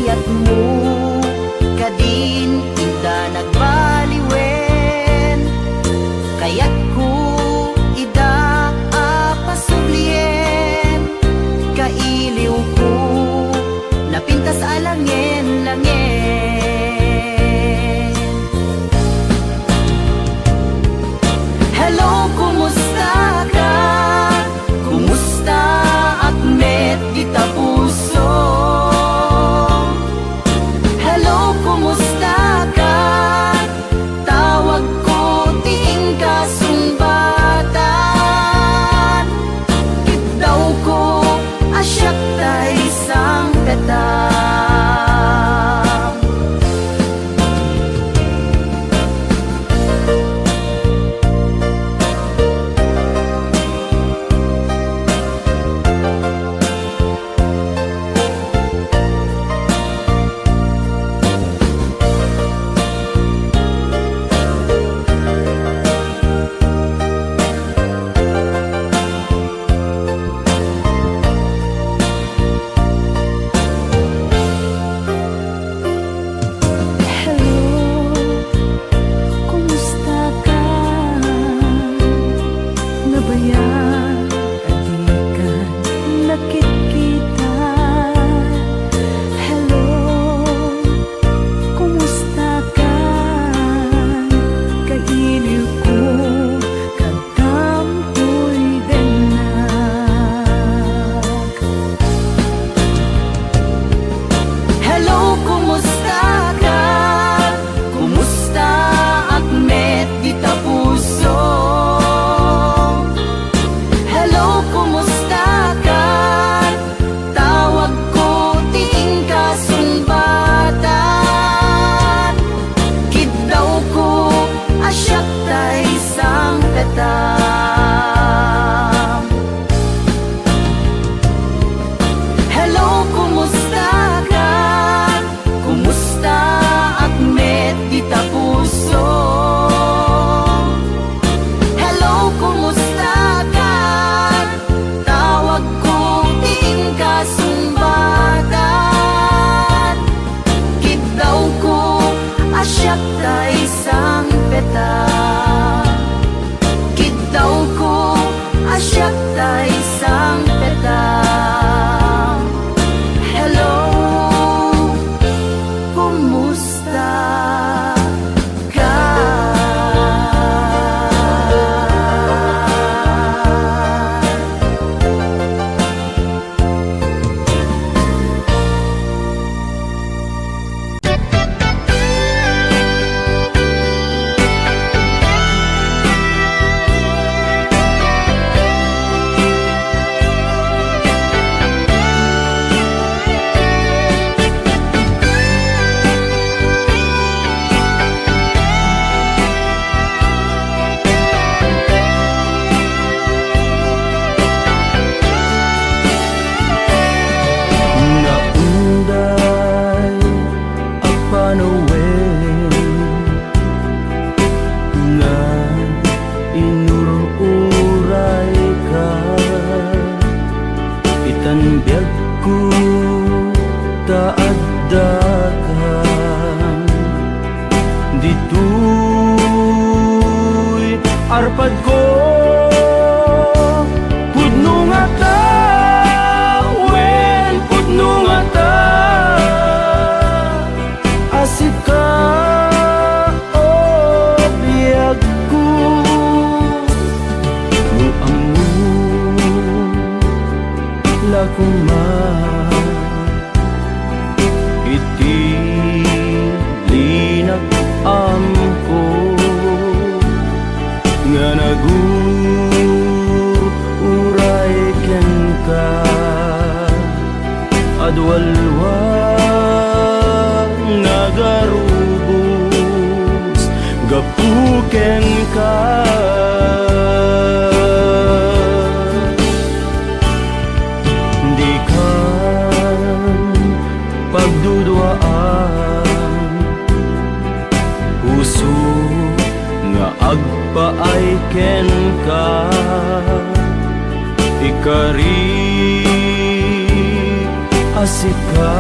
kayat mo kadin ida nagbaliwen, kayat ko ida apasublien, kailiw ko napintas alangin-langin. Hello, kumusta ka? Kumusta akmet kita puso? Hello, kumusta ka? Tawag ko tiing kasumbatan, kitaw ko asyak tay sang petam. Hello, kumusta ka? Kumusta akmet kita puso? Hello, kumusta ka? Tawag ko tiing kasumbatan, kitaw ko asyak tay sang petam, kitaw ko asyak tay sang petam. Hello, kumusta ka? Arpad ko pudno nga ta, wen pudno nga ta, asik ka o biyag ko no amo lakuma iti linak amko nga naguray ken ka adwalwa nagarubos gapuken ka di kan pagduduaan puso nga agpaay ken ka ikari asika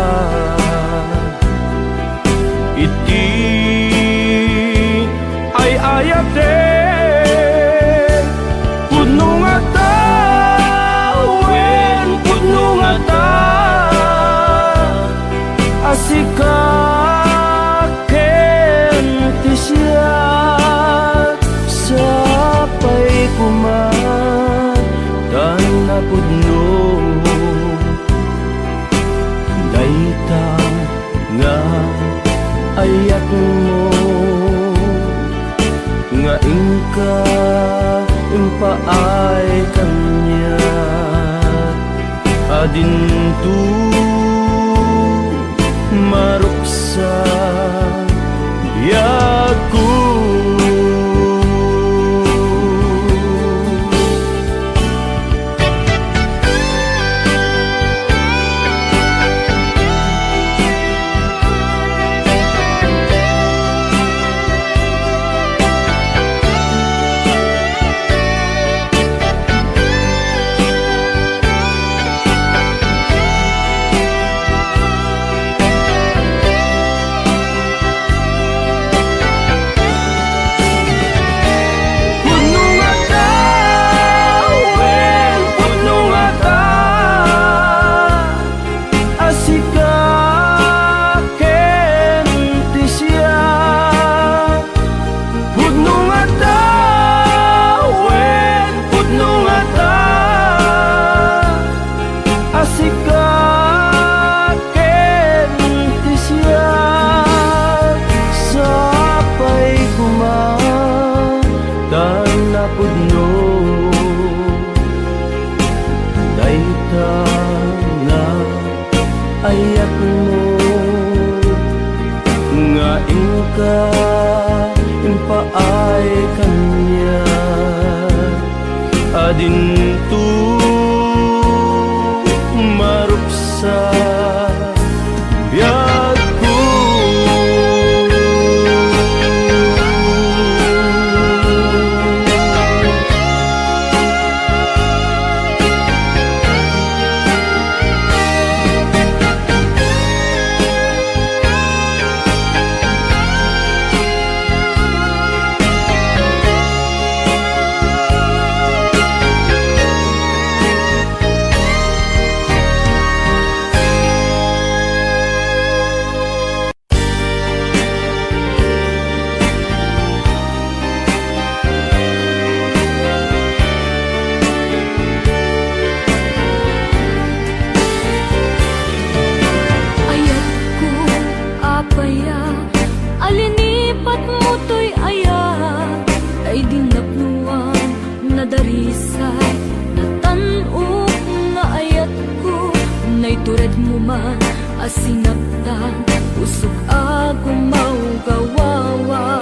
asinagtan usok agumaw gawawa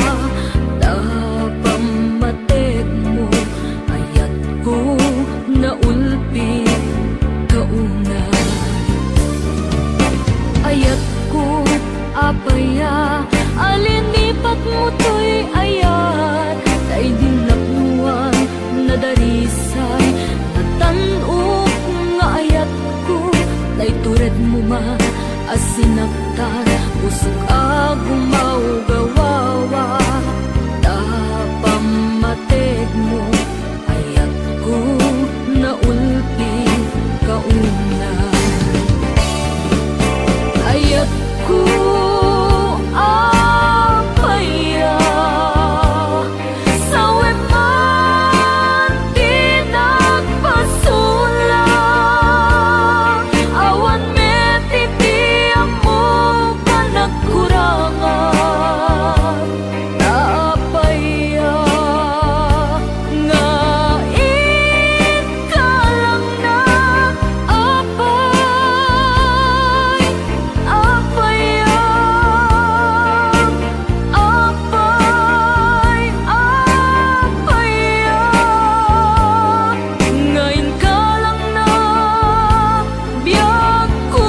tapamatek mo ayat ko naulpi kauna ayat ko apaya alinipat mo to'y ayat ay dinaknuan na darisay natanok nga ayat ko ay tured mo man asinagtan usok agumaw gawawa tapamatek mo ayat ko naulpi kauna ayat ko apaya sawe man di nagpasulang awan metitiam mo panagkurangan apaya nga ikalang na apay apaya apay apaya ngayon ka lang na biyag ko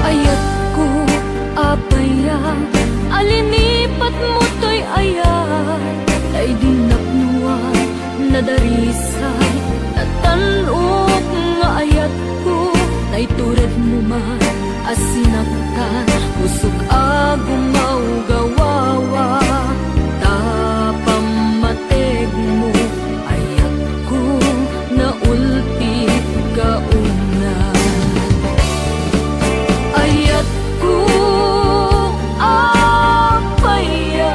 ayat ko apaya alinipat mo to'y ayat ay dinaknuan na darisay natanok nga ayat ko ay tured mo man asinagtan usok agumaw gawawa tapamatek mo ayat ko naulpi kauna ayat ko apaya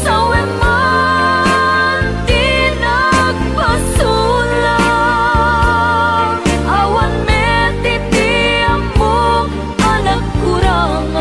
sawe man di nagpasulang awan metitiam mo anak kurangan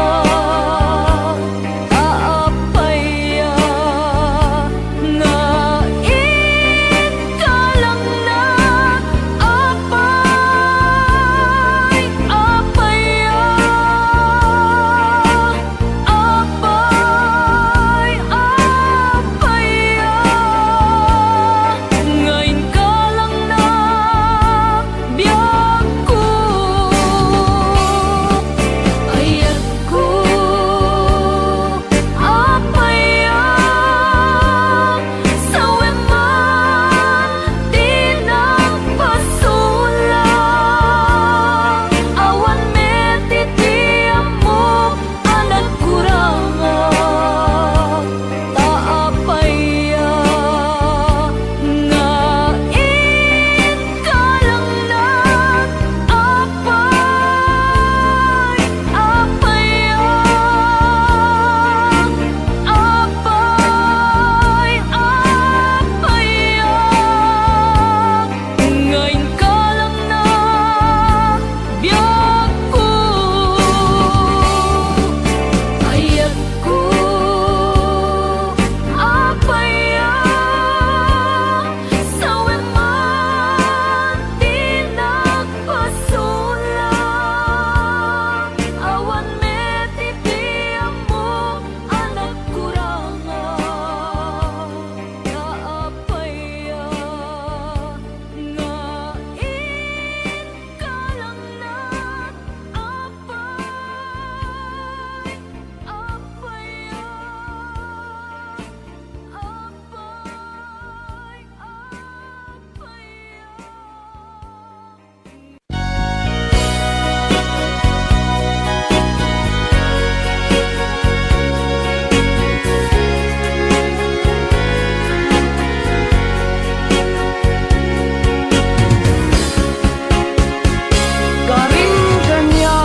karin kanya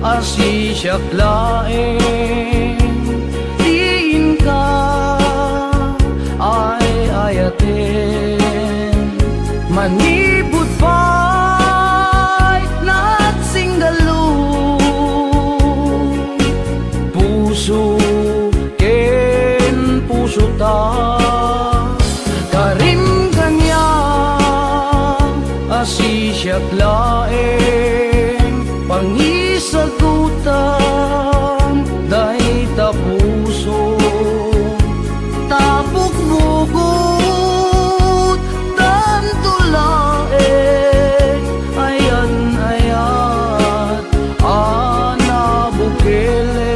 asi siyak laeng diin ka ay ayaten manibut pa'y nagsinggalu puso ken puso ta karin kanya asi siyak laeng pangisagutan dahi ta puso tapok bugot dan tulaeng ayan ayat ana bukele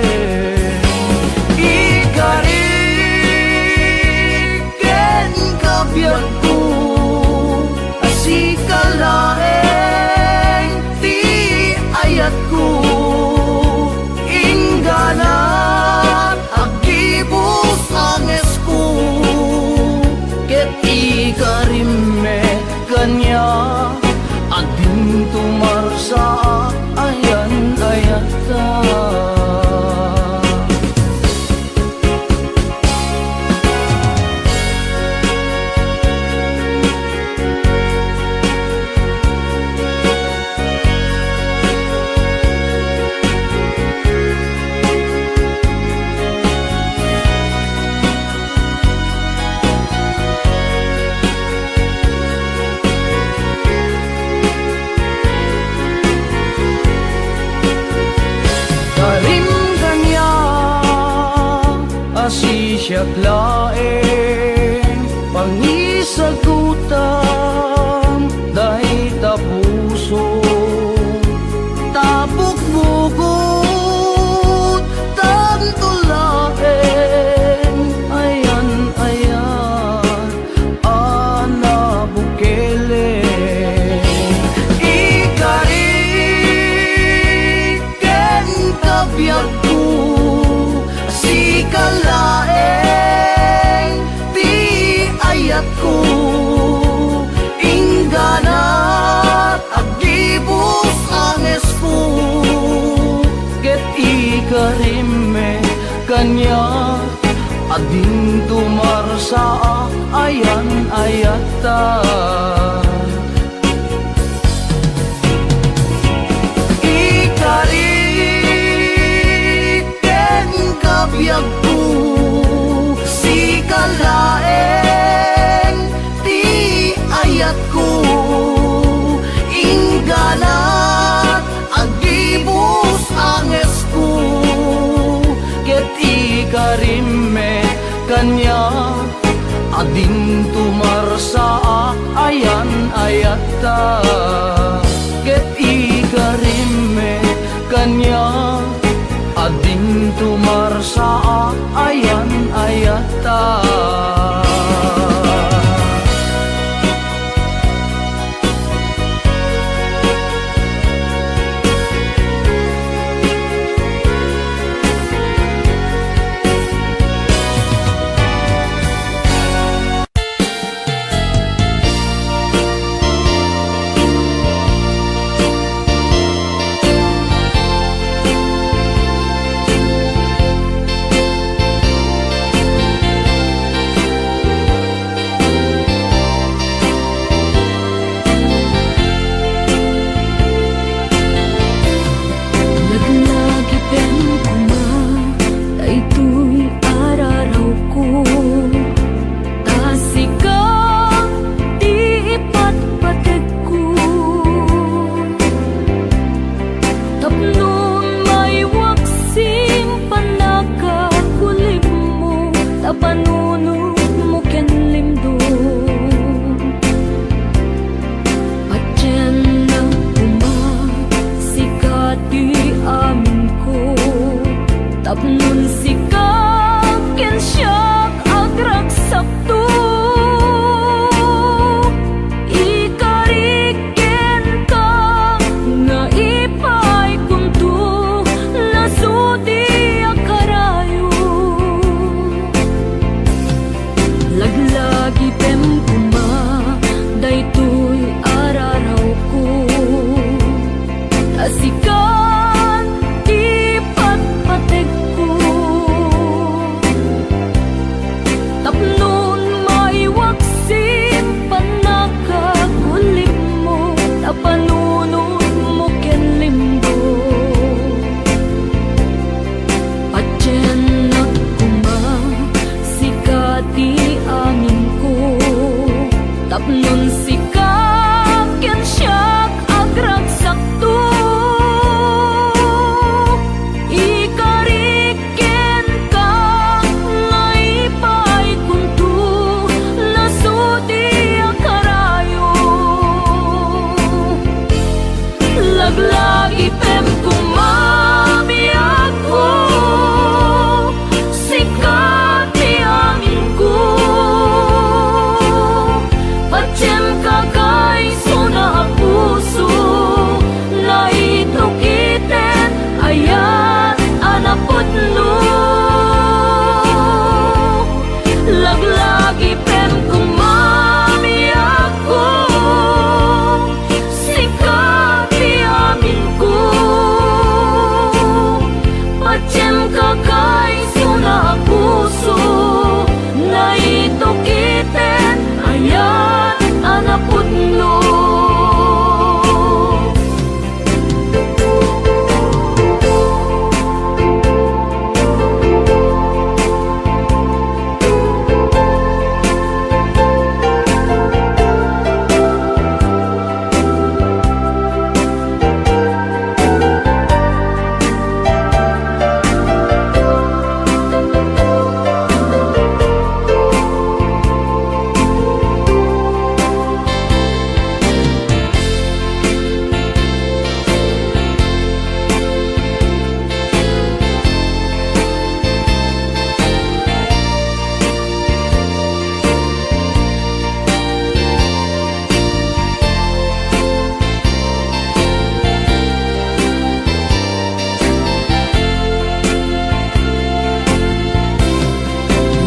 ikariken kabyag ko asikalaeng ti ayat ko ingganan agibus anges ko ket ikarimme kanya adin tumarsa ayan ayata karin kanya asi siyak laeng pangisagutan dahi ta puso tapok bugot tan tulaeng ayan ayan ana bukele ikariken kabyag ko sikalaeng ti ayat ko ingganat agibus anges ko ket ikarimme kanya adin tumarsa ayan ayata ikariken kabyag ko sikalaeng ti ayat ko ingganat agibus anges ko ket ikarimme kanya adin tumarsa ayan ayata ket ikarimme kanya adin tumarsa ayan ayata Laglagi pem kumami ako, sikat ti amin ko. Pacem kakay suna puso, naitukiten ayat anapot no. Laglagi pem kumami ako, sikat ti amin ko. Pacem kakay suna puso, naitukiten ayat anapot no.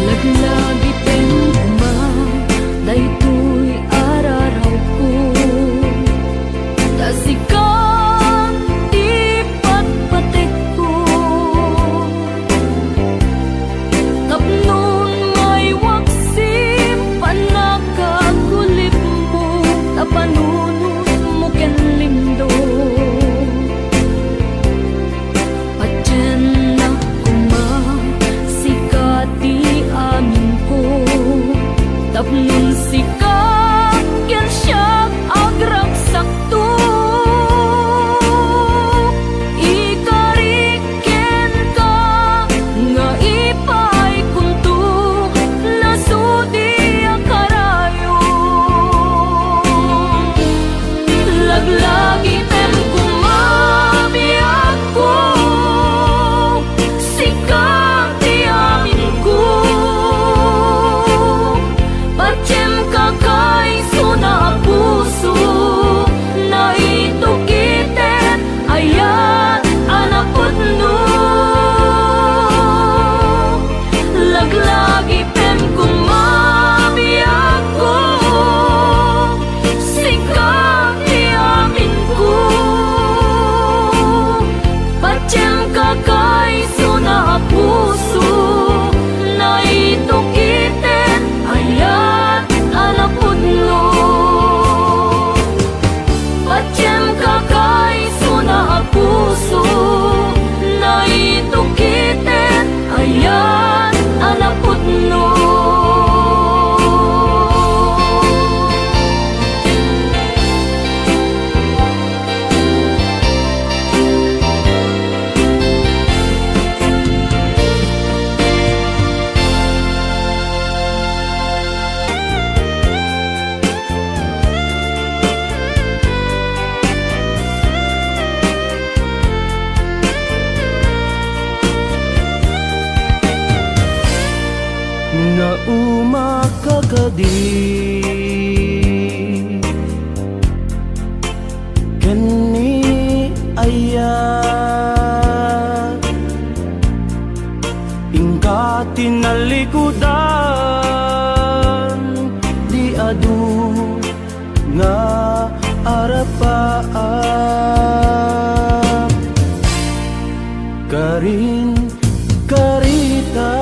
Laglagi pem kuma, daytoy araraw ko. Tasikan ti patpatek ko, tapnon may waksim panakagulip mo, tapanunot mo ken lindo. Pacen na kuma, sikat ti amin ko, tapnon sikat ken siya agragsak to. Ikariken ka nga ipay kunto, nasudi akarayo. Laglagi pem kumami ako, sikat ti amin ko. Pacem kakay suna puso, naitukiten ayat anapot no. Laglagi pem kumami ako, sikat ti amin ko. Pacem kakay suna puso, naitukiten ayat anapot no. Pacem kakay suna puso, naitukiten ayat anapot no. Na umakakadi kani ayat ingka tinalikudan di adu nga arapaap karin karita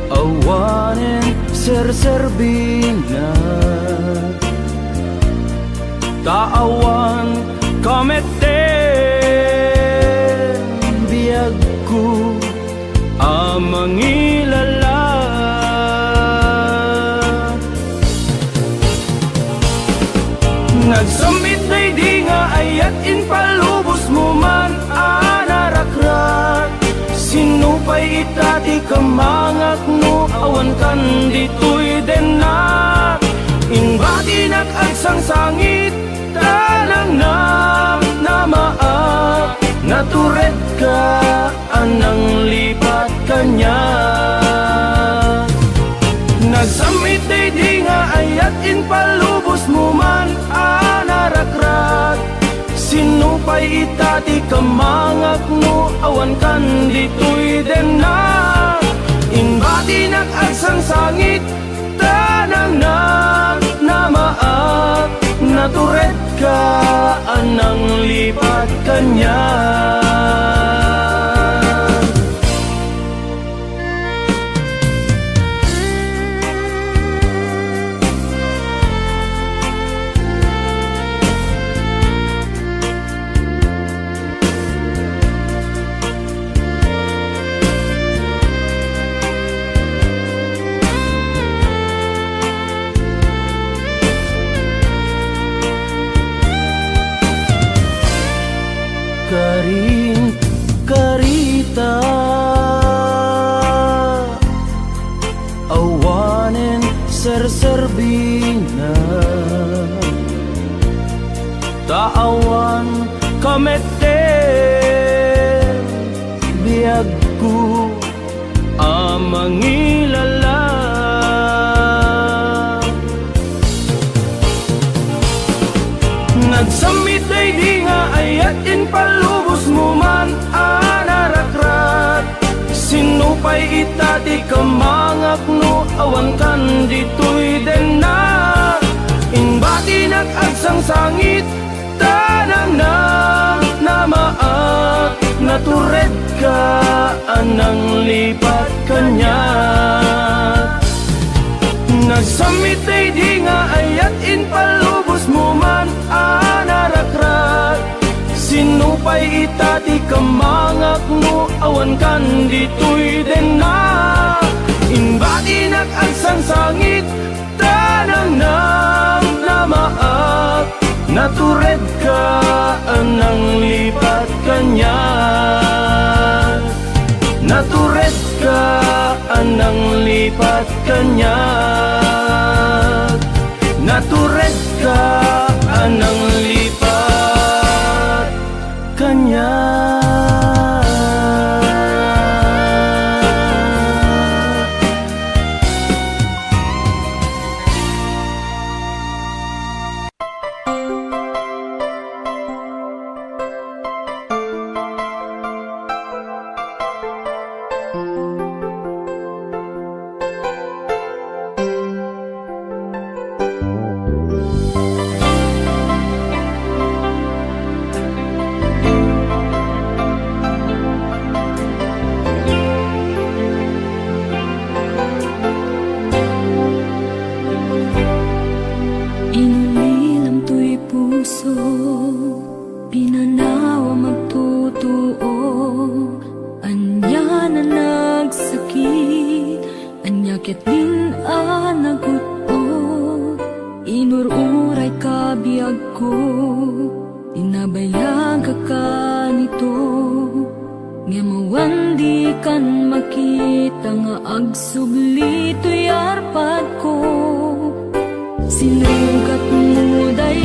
awanen serserbina taawan kameten biagku amangilala nagsambit day di nga ayat in palubos mo man anarakrat sinupay itati kamangak no awan kan ditoy den na inbati nag-agsang sangit itati kamangak no awan kan ditoy den na inbati nag-agsang sangit tanang na maat natured ka anang lipat kanya. Karing karita awanen serserbina taawan kameten biagku amangilala nagsamit ay di nga ayatin palubos mo man anarakrat sinupay itati kamangak no awan kan ditoy den na inbati nag-agsang sangit tanang na maat natured ka anang lipat kanya. Nagsamit ay di nga ayatin palubos mo man anarakrat sinupay itati kamangak no awan kan ditoy den na inbati nag-agsang sangit tanang na maat natured ka anang lipat kanya. Natured ka anang lipat kanya. Natured ka anang lipat kanya. Inulilam to'y puso, pinanawa magtutuo. Anya na nagsakit, anyakit din anagutot. Inururay ka biyag ko, tinabayag ka kanito. Ngamawan di kan makita nga agsugli to'y arpad ko. Sinugat mo day